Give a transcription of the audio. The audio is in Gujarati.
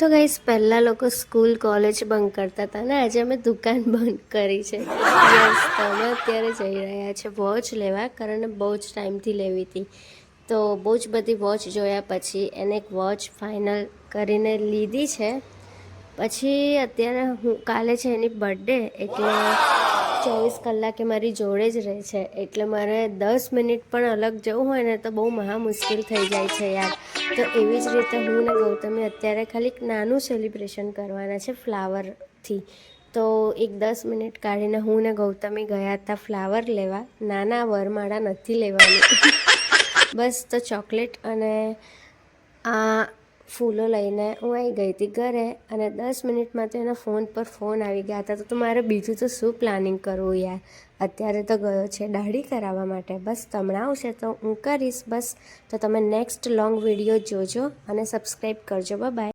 તો ગાઈસ પહેલાં લોકો સ્કૂલ કોલેજ બંક કરતા હતા ને આજે અમે દુકાન બંધ કરી છે. યસ, તો અમે અત્યારે જઈ રહ્યા છે વોચ લેવા, કારણ બહુ જ ટાઈમથી લેવી હતી. તો બહુ જ બધી વોચ જોયા પછી એને એક વોચ ફાઇનલ કરીને લીધી છે. પછી અત્યારે કાલે છે એની બર્થડે, એટલે 24 કલાકે મારી જોડે જ રહે છે, એટલે મારે 10 મિનિટ પણ અલગ જવું હોય ને તો બહુ મહા મુશ્કેલ થઈ જાય છે યાર. તો એવી જ રીતે હું ને ગૌતમી અત્યારે ખાલી નાનું સેલિબ્રેશન કરવાના છે ફ્લાવરથી. તો એક 10 મિનિટ કાઢીને હું ને ગૌતમી ગયા હતા ફ્લાવર લેવા. નાના વરમાળા નથી લેવાની. બસ તો ચોકલેટ અને આ ફૂલો લઈને હું આવી ગઈ હતી ઘરે, અને 10 મિનિટમાં તો એના ફોન પર ફોન આવી ગયા હતા. તો મારે બીજું તો શું પ્લાનિંગ કરવું યાર. અત્યારે તો ગયો છે દાઢી કરાવવા માટે. બસ હમણાં આવશે તો હું કરીશ. બસ તો તમે નેક્સ્ટ લોંગ વિડીયો જોજો અને સબસ્ક્રાઈબ કરજો. બાય.